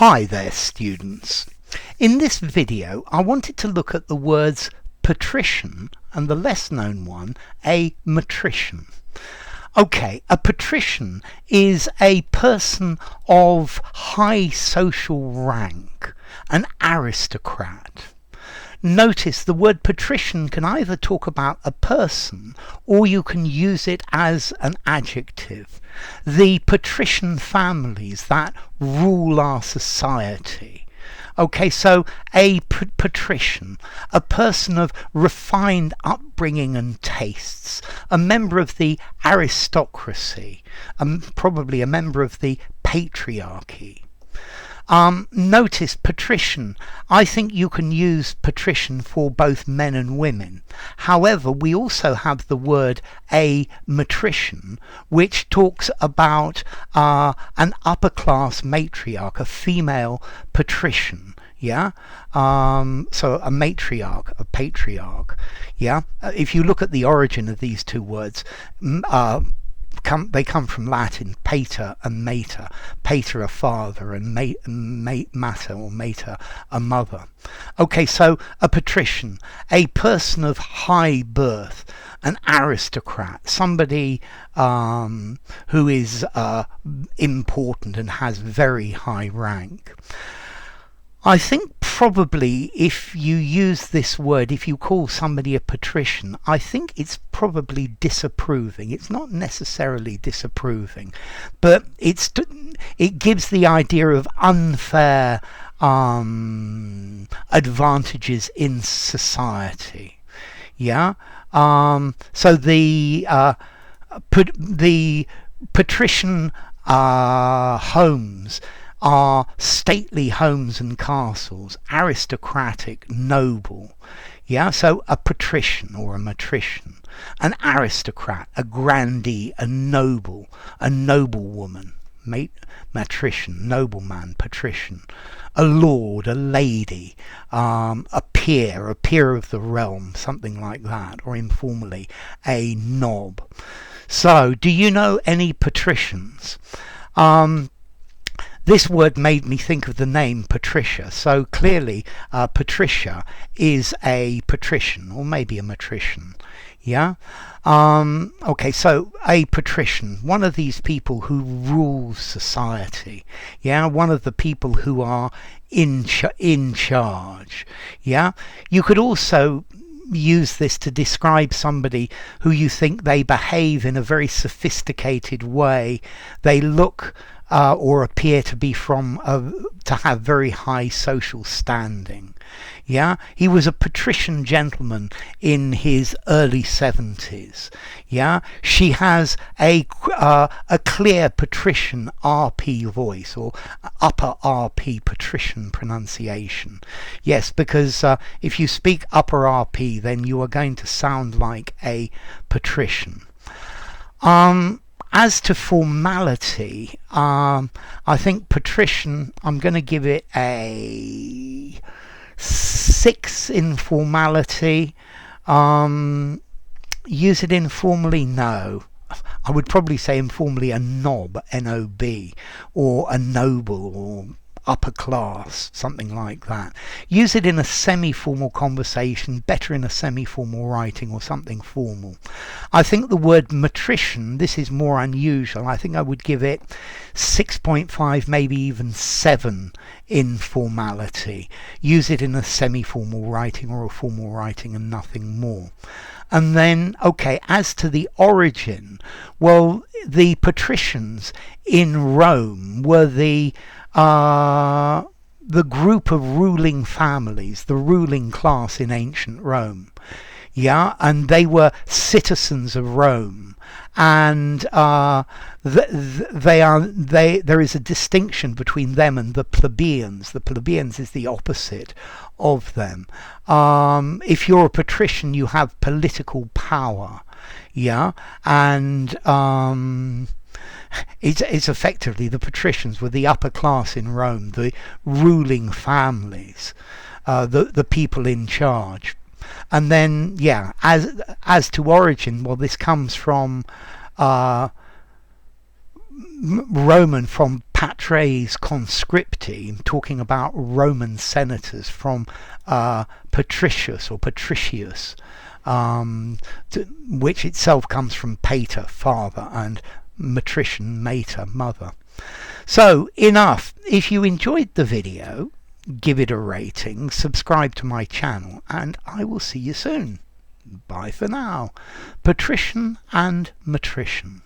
Hi there students. In this video I wanted to look at the words patrician and the less known one, a matrician. Okay, a patrician is a person of high social rank, an aristocrat. Notice the word patrician can either talk about a person or you can use it as an adjective. The patrician families that rule our society. Okay, so a patrician, a person of refined upbringing and tastes, a member of the aristocracy, probably a member of the patriarchy. Notice patrician. I think you can use patrician for both men and women. However, we also have the word a matrician, which talks about an upper class matriarch, a female patrician. Yeah, so a matriarch, a patriarch. Yeah, if you look at the origin of these two words, they come from Latin, pater and mater. Pater a father and mater or mater a mother. Okay, so a patrician, a person of high birth, an aristocrat, somebody who is important and has very high rank. I think probably if you use this word, if you call somebody a patrician, I think it's probably disapproving. It's not necessarily disapproving, but it gives the idea of unfair advantages in society. Yeah. So the patrician homes are stately homes and castles, aristocratic, noble. Yeah, so a patrician or a matrician, an aristocrat, a grandee, a noblewoman, matrician, nobleman, patrician, a lord, a lady, a peer of the realm, something like that, or informally, a nob. So, do you know any patricians? This word made me think of the name Patricia, so clearly Patricia is a patrician, or maybe a matrician. Yeah? Okay, so a patrician, one of these people who rules society. Yeah, one of the people who are in charge. Yeah? You could also use this to describe somebody who you think they behave in a very sophisticated way. They look or appear to be to have very high social standing. Yeah, he was a patrician gentleman in his early 70s. Yeah, she has a clear patrician RP voice, or upper RP patrician pronunciation. Yes, because if you speak upper RP, then you are going to sound like a patrician. As to formality, I think patrician, I'm going to give it a 6 in formality. Use it informally? No. I would probably say informally a nob, N-O-B, or a noble, or upper class, something like that. Use it in a semi-formal conversation, better in a semi-formal writing or something formal. I think the word matrician, this is more unusual. I think I would give it 6.5, maybe even 7 in formality. Use it in a semi-formal writing or a formal writing and nothing more. And then, okay, as to the origin, well, the patricians in Rome were the group of ruling families, the ruling class in ancient Rome. Yeah, and they were citizens of Rome, and there is a distinction between them and the plebeians. The plebeians is the opposite of them. If you're a patrician, you have political power. Yeah, and it's effectively the patricians were the upper class in Rome, the ruling families, the people in charge. And then, yeah, as to origin, well, this comes from Roman, from patres conscripti, talking about Roman senators from Patricius or Patricius, which itself comes from pater, father, and matrician, mater, mother. So enough. If you enjoyed the video, give it a rating, subscribe to my channel, and I will see you soon. Bye for now. Patrician and Matrician.